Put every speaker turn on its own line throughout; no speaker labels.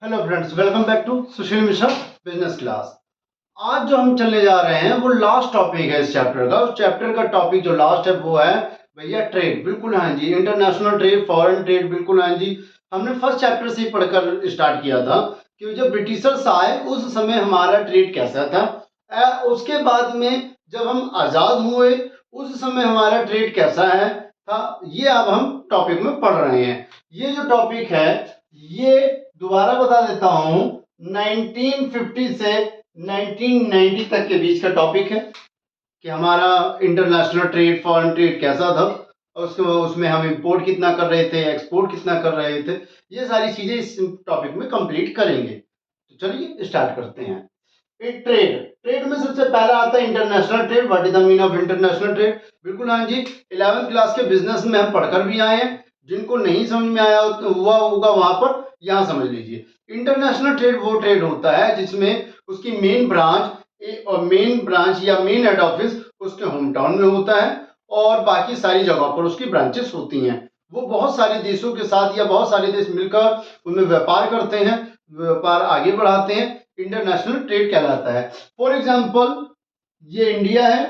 Hello friends, welcome back to Sushil Mishra business class. आज जो हम चलने जा रहे हैं वो लास्ट टॉपिक है इस चैप्टर का। उस चैप्टर का टॉपिक जो लास्ट है वो है भैया ट्रेड। बिल्कुल हाँ जी, इंटरनेशनल ट्रेड, फॉरेन ट्रेड। बिल्कुल हाँ जी, हमने फर्स्ट चैप्टर से ही पढ़कर स्टार्ट किया था कि जब ब्रिटिशर्स आए उस समय हमारा ट्रेड कैसा था। उसके बाद में जब हम आज़ाद हुए उस समय हमारा ट्रेड कैसा है था, ये अब हम टॉपिक में पढ़ रहे हैं। ये जो टॉपिक है ये दोबारा बता देता हूं, 1950 से 1990 तक के बीच का टॉपिक है कि हमारा इंटरनेशनल ट्रेड, फॉरेन ट्रेड कैसा था। उसमें हम इंपोर्ट कितना कर रहे थे, एक्सपोर्ट कितना कर रहे थे, ये सारी चीजें इस टॉपिक में कंप्लीट करेंगे। तो चलिए स्टार्ट करते हैं। एक ट्रेड, ट्रेड में सबसे पहला आता है international trade. What is the mean of international trade? बिल्कुल हाँ जी, 11th क्लास के बिजनेस में हम पढ़कर भी आए हैं। जिनको नहीं समझ में आया हुआ होगा वहां पर यहाँ समझ लीजिए। इंटरनेशनल ट्रेड वो ट्रेड होता है जिसमें उसकी मेन ब्रांच या मेन हेड ऑफिस उसके होम टाउन में होता है और बाकी सारी जगहों पर उसकी ब्रांचेस होती हैं। वो बहुत सारे देशों के साथ या बहुत सारे देश मिलकर उनमें व्यापार करते हैं, व्यापार आगे बढ़ाते हैं। इंटरनेशनल ट्रेड कहलाता है। फॉर एग्जाम्पल ये इंडिया है,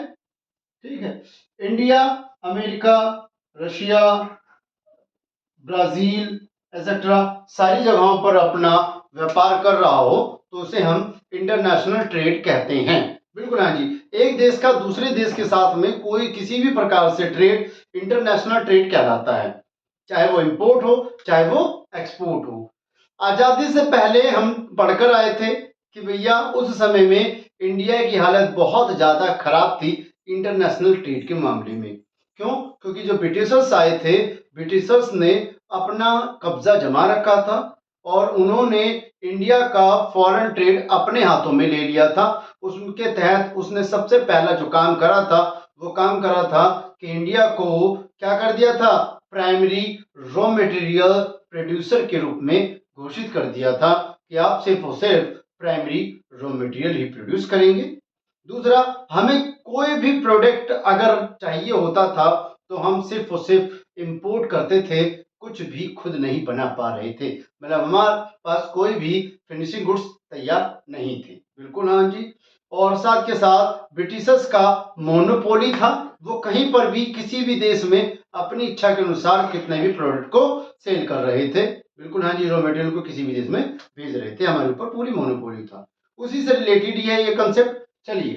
ठीक है। India, America, Russia, Brazil etcetera सारी जगहों पर अपना व्यापार कर रहा हो तो उसे हम इंटरनेशनल ट्रेड कहते हैं। बिल्कुल हाँ जी, एक देश का दूसरे देश के साथ में कोई किसी भी प्रकार से ट्रेड इंटरनेशनल ट्रेड कहलाता है, चाहे वो इंपोर्ट हो चाहे वो एक्सपोर्ट हो। आजादी से पहले हम पढ़कर आए थे कि भैया उस समय में इंडिया की हालत बहुत ज्यादा खराब थी इंटरनेशनल ट्रेड के मामले में। क्यों? क्योंकि जो ब्रिटिशर्स आए थे, ब्रिटिशर्स ने अपना कब्जा जमा रखा था और उन्होंने इंडिया का फॉरेन ट्रेड अपने हाथों में ले लिया था। उसके तहत उसने सबसे पहला जो काम करा था वो काम करा था कि इंडिया को क्या कर दिया था, प्राइमरी रॉ मटेरियल प्रोड्यूसर के रूप में घोषित कर दिया था कि आप सिर्फ और सिर्फ प्राइमरी रॉ मटेरियल ही प्रोड्यूस करेंगे। दूसरा, हमें कोई भी प्रोडक्ट अगर चाहिए होता था तो हम सिर्फ और सिर्फ इंपोर्ट करते थे, कुछ भी खुद नहीं बना पा रहे थे। मतलब हमारे पास कोई भी फिनिशिंग गुड्स तैयार नहीं थे। बिल्कुल हाँ जी। और साथ के साथ ब्रिटिशर्स का मोनोपोली था, वो कहीं पर भी किसी भी देश में अपनी इच्छा के अनुसार कितने भी प्रोडक्ट को सेल कर रहे थे। बिल्कुल हाँ जी, रॉ मटेरियल को किसी भी देश में भेज रहे थे, हमारे ऊपर पूरी मोनोपोली था। उसी से रिलेटेड ही है ये कंसेप्ट। चलिए,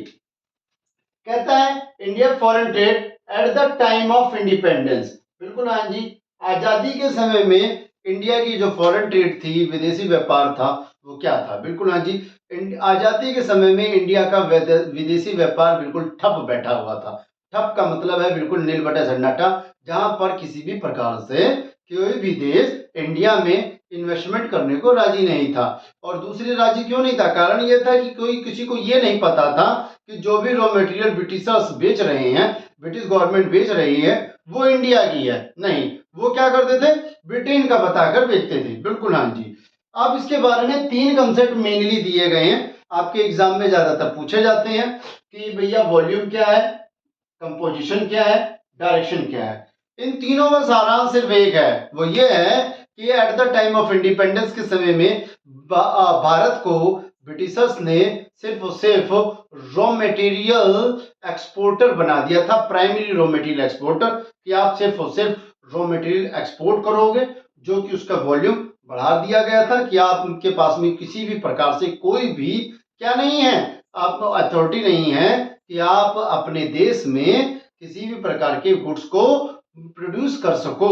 कहता है Indian foreign trade at the time of independence. बिल्कुल हाँ जी, आजादी के समय में इंडिया की जो फॉरेन ट्रेड थी, विदेशी व्यापार था, वो क्या था? बिल्कुल हाँ जी, आजादी के समय में इंडिया का विदेशी व्यापार बिल्कुल ठप बैठा हुआ था। ठप का मतलब है बिल्कुल नील बटा सन्नाटा, जहां पर किसी भी प्रकार से कोई भी देश इंडिया में इन्वेस्टमेंट करने को राजी नहीं था। और दूसरे राज्य क्यों नहीं था? कारण यह था कि कोई किसी को ये नहीं पता था कि जो भी रॉ मटेरियल ब्रिटिशर्स बेच रहे हैं, ब्रिटिश गवर्नमेंट बेच रही है, वो इंडिया की है नहीं। वो क्या करते थे? ब्रिटेन का बताकर बेचते थे। बिल्कुल हाँ जी। अब इसके बारे में तीन कंसेप्ट मेनली दिए गए हैं, आपके एग्जाम में ज्यादातर पूछे जाते हैं कि भैया वॉल्यूम क्या है, कंपोजिशन क्या है, डायरेक्शन क्या है। इन तीनों का सारांश सिर्फ एक है, वो ये है कि at the time of independence के समय में भारत को ब्रिटिशर्स ने सिर्फ और सिर्फ रॉ मटेरियल एक्सपोर्टर बना दिया था, प्राइमरी रॉ मटेरियल एक्सपोर्टर, कि आप सिर्फ और सिर्फ रॉ मटेरियल एक्सपोर्ट करोगे, जो कि उसका वॉल्यूम बढ़ा दिया गया था कि आप उनके पास में किसी भी प्रकार से कोई भी क्या नहीं है, आपको अथॉरिटी नहीं है कि आप अपने देश में किसी भी प्रकार के गुड्स को प्रोड्यूस कर सको।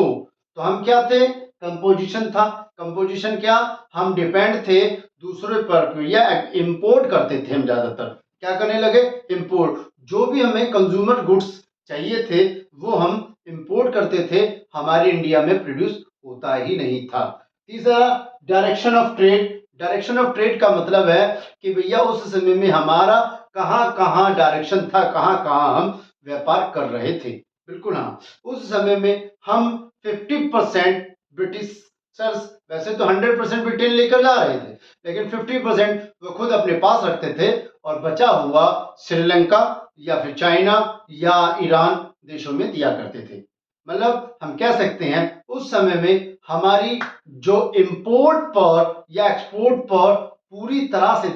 तो हम क्या थे? कंपोजिशन था। कंपोजिशन क्या? हम डिपेंड थे दूसरे पर या इंपोर्ट करते थे। हम ज्यादातर क्या करने लगे? इंपोर्ट। जो भी हमें कंज्यूमर गुड्स चाहिए थे वो हम इंपोर्ट करते थे, हमारे इंडिया में प्रोड्यूस होता ही नहीं था। तीसरा, direction of trade. Direction of trade का मतलब है कि भैया उस समय में हमारा कहाँ कहाँ डायरेक्शन था, कहाँ कहाँ हम व्यापार कर रहे थे। बिल्कुल हाँ, उस समय में हम 50% ब्रिटिशर्स, वैसे तो 100% ब्रिटेन लेकर जा रहे थे, लेकिन 50% वो खुद अपने पास रखते थे और बचा हुआ श्रीलंका या फिर चाइना या ईरान देशों में दिया करते थे। मतलब हम कह सकते हैं उस समय में हमारी जो इंपोर्ट पर या एक्सपोर्ट पर पूरी तरह से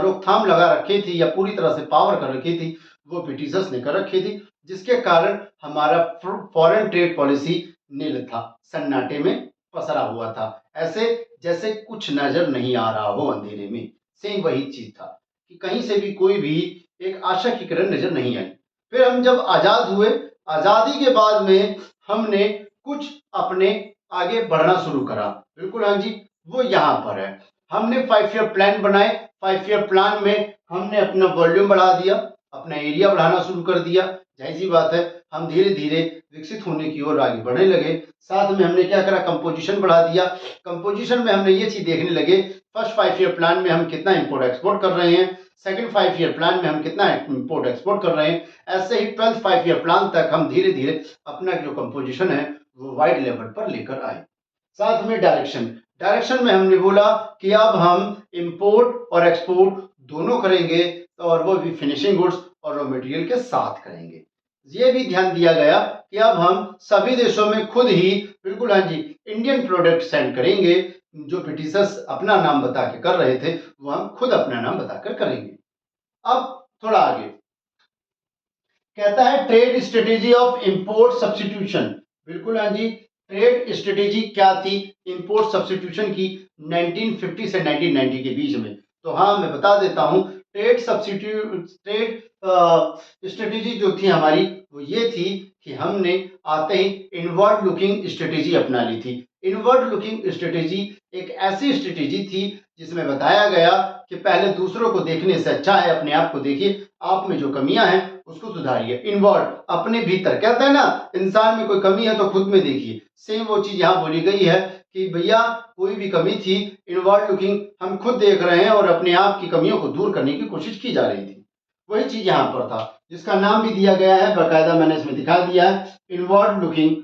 रोकथाम लगा रखी थी या पूरी तरह से पावर कर रखी थी, वो ब्रिटिशर्स ने कर रखी थी, जिसके कारण हमारा फॉरेन ट्रेड पॉलिसी नील था, सन्नाटे में पसरा हुआ था, ऐसे जैसे कुछ नजर नहीं आ रहा हो अंधेरे में। सेम वही चीज था कि कहीं से भी कोई भी एक आशा की किरण नजर नहीं आई। फिर हम जब आजाद हुए, आजादी के बाद में हमने कुछ अपने आगे बढ़ना शुरू करा। बिल्कुल हाँ जी, वो यहाँ पर है। हमने 5 ईयर प्लान बनाए। 5 ईयर प्लान में हमने अपना वॉल्यूम बढ़ा दिया, अपना एरिया बढ़ाना शुरू कर दिया। जाहिर सी बात है, हम धीरे धीरे विकसित होने की ओर आगे बढ़ने लगे। साथ में हमने क्या करा, कंपोजिशन बढ़ा दिया। कंपोजिशन में हमने ये चीज देखने लगे, फर्स्ट 5 ईयर प्लान में हम कितना इंपोर्ट एक्सपोर्ट कर रहे हैं, सेकंड 5 ईयर प्लान में हम कितना इंपोर्ट एक्सपोर्ट कर रहे हैं। ऐसे ही 12th 5 ईयर प्लान तक हम धीरे धीरे अपना जो कंपोजिशन है वो वाइड लेवल पर लेकर आए। साथ में डायरेक्शन, डायरेक्शन में हमने बोला कि अब हम इंपोर्ट और एक्सपोर्ट दोनों करेंगे, और वो भी फिनिशिंग गुड्स और रॉ मटेरियल के साथ करेंगे। ये भी ध्यान दिया गया कि अब हम सभी देशों में खुद ही, बिल्कुल हाँ जी, इंडियन प्रोडक्ट सेंड करेंगे। जो ब्रिटिशर्स अपना नाम बता के कर रहे थे, वो हम खुद अपना नाम बताकर करेंगे। अब थोड़ा आगे कहता है trade strategy of import substitution. बिल्कुल हाँ जी, ट्रेड स्ट्रेटेजी क्या थी इंपोर्ट सब्स्टिट्यूशन की 1950 से 1990 के बीच में। तो हाँ, मैं बता देता हूँ, ट्रेड स्ट्रेटेजी जो थी हमारी, वो ये थी कि हमने आते ही इनवर्ड लुकिंग स्ट्रेटेजी अपना ली थी। इनवर्ड लुकिंग स्ट्रेटेजी एक ऐसी स्ट्रेटेजी थी जिसमें बताया गया कि पहले दूसरों को देखने से अच्छा है अपने आप को देखिए, आप में जो कमियां हैं उसको सुधारिए। इनवर्ड, अपने भीतर, कहते हैं ना, इंसान में कोई कमी है तो खुद में देखिए। सेम वो चीज यहाँ बोली गई है कि भैया कोई भी कमी थी, इनवर्ड लुकिंग, हम खुद देख रहे हैं और अपने आप की कमियों को दूर करने की कोशिश की जा रही थी। वही चीज यहाँ पर था, जिसका नाम भी दिया गया है, बाकायदा मैंने इसमें दिखा दिया है, इनवर्ड लुकिंग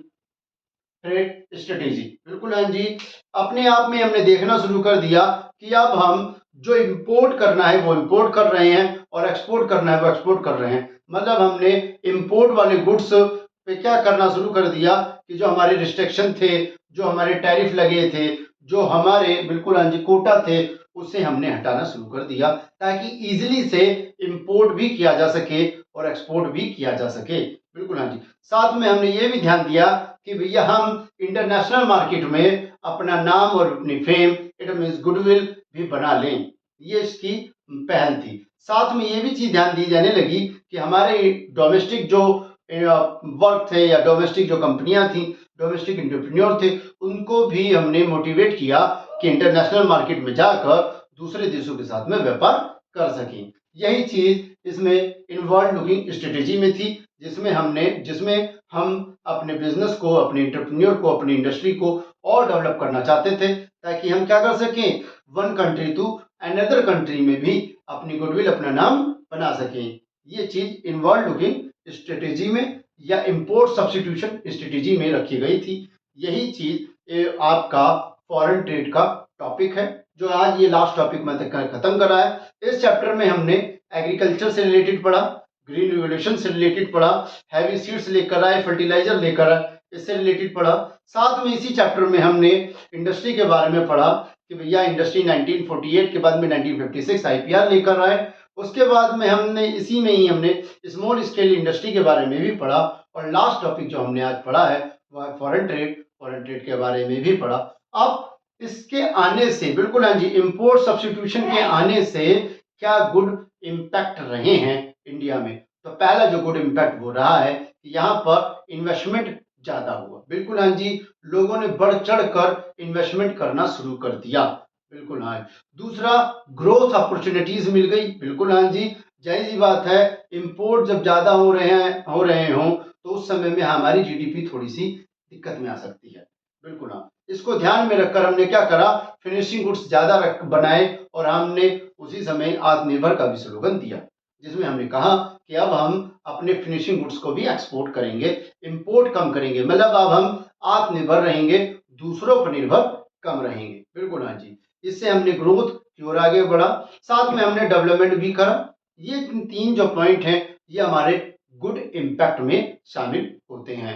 ट्रेड स्ट्रेटेजी। बिल्कुल हाँ जी, अपने आप में हमने देखना शुरू कर दिया कि अब हम जो इंपोर्ट करना है वो इंपोर्ट कर रहे हैं और एक्सपोर्ट करना है वो एक्सपोर्ट कर रहे हैं। मतलब हमने इंपोर्ट वाले गुड्स पे क्या करना शुरू कर दिया कि जो हमारे रिस्ट्रिक्शन थे, जो हमारे टैरिफ लगे थे, जो हमारे, बिल्कुल हाँ जी, कोटा थे, उसे हमने हटाना शुरू कर दिया ताकि इजीली से इंपोर्ट भी किया जा सके और एक्सपोर्ट भी किया जा सके। बिल्कुल हाँ जी, साथ में हमने ये भी ध्यान दिया कि भैया हम इंटरनेशनल मार्केट में अपना नाम और अपनी फेम, इट मीन्स गुडविल भी बना लें। ये इसकी पहल थी। साथ में ये भी चीज ध्यान दी जाने लगी कि हमारे डोमेस्टिक जो वर्क थे या डोमेस्टिक जो कंपनियां थी, डोमेस्टिक एंटरप्रेन्योर थे, उनको भी हमने मोटिवेट किया कि इंटरनेशनल मार्केट में जाकर दूसरे देशों के साथ में व्यापार कर सकें। यही चीज इसमें इनवर्ड लुकिंग स्ट्रेटेजी में थी, जिसमें हम अपने बिजनेस को, अपने एंटरप्रेन्योर को, अपनी इंडस्ट्री को और डेवलप करना चाहते थे ताकि हम क्या कर सकें, one country to another country में भी अपनी गुडविल, अपना नाम बना सकें। ये चीज इनवर्ड लुकिंग स्ट्रेटेजी में या इंपोर्ट सब्स्टिट्यूशन स्ट्रेटेजी में रखी गई थी। यही चीज आपका फॉरेन ट्रेड का टॉपिक है, जो आज ये लास्ट टॉपिक मैं खत्म करा है। इस चैप्टर में हमने एग्रीकल्चर से रिलेटेड पढ़ा, ग्रीन रिवोल्यूशन से रिलेटेड पढ़ा, हैवी सीड्स लेकर आए, फर्टिलाइजर लेकर आए, इससे रिलेटेड पढ़ा। साथ में इसी चैप्टर में हमने इंडस्ट्री के बारे में पढ़ा कि भैया इंडस्ट्री 1948 के बाद में 1956 आईपीआर लेकर आए। उसके बाद में हमने इसी में ही हमने स्मॉल स्केल इंडस्ट्री के बारे में भी पढ़ा, और लास्ट टॉपिक जो हमने आज पढ़ा है वह फॉरेन ट्रेड। फॉरेन ट्रेड के बारे में भी पढ़ा। अब इसके आने से, बिल्कुल हाँ जी, इंपोर्ट सब्स्टिट्यूशन के आने से क्या गुड इम्पैक्ट रहे हैं इंडिया में। तो पहला जो गुड इम्पैक्ट वो रहा है कि यहाँ पर इन्वेस्टमेंट ज्यादा हुआ। बिल्कुल हाँ जी, लोगों ने बढ़ चढ़ कर इन्वेस्टमेंट करना शुरू कर दिया। बिल्कुल हाँ। दूसरा, ग्रोथ अपॉर्चुनिटीज मिल गई। बिल्कुल हाँ जी, जाहिर सी बात है, इंपोर्ट जब ज्यादा हो रहे हों तो उस समय में हमारी जीडीपी थोड़ी सी दिक्कत में आ सकती है। बिल्कुल हाँ, इसको ध्यान में रखकर हमने क्या करा, फिनिशिंग गुड्स ज्यादा बनाए, और हमने उसी समय आत्मनिर्भर का भी स्लोगन दिया, जिसमें हमने कहा कि अब हम अपने फिनिशिंग गुड्स को भी एक्सपोर्ट करेंगे, इंपोर्ट कम करेंगे। मतलब अब हम आत्मनिर्भर रहेंगे, दूसरों पर निर्भर कम रहेंगे। बिल्कुल हाँ जी, इससे हमने ग्रोथ की ओर आगे बढ़ा, साथ में हमने डेवलपमेंट भी करा। ये 3 जो पॉइंट हैं ये हमारे गुड इम्पैक्ट में शामिल होते हैं।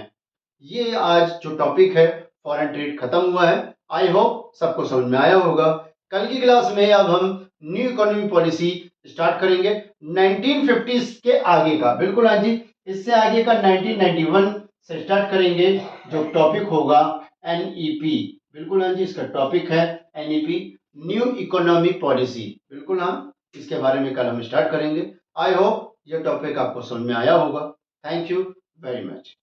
ये आज जो टॉपिक है फॉरेन ट्रेड खत्म हुआ है। आई होप सबको समझ में आया होगा। कल की क्लास में अब हम न्यू इकोनॉमी पॉलिसी स्टार्ट करेंगे 1950s के आगे का। बिल्कुल हाँ जी, इससे आगे का 1991 से स्टार्ट करेंगे। जो टॉपिक होगा एनईपी। बिल्कुल हाँ जी, इसका टॉपिक है एनईपी, न्यू इकोनॉमी पॉलिसी। बिल्कुल हाँ, इसके बारे में कल हम स्टार्ट करेंगे। आई होप ये टॉपिक आपको समझ में आया होगा। Thank you very much.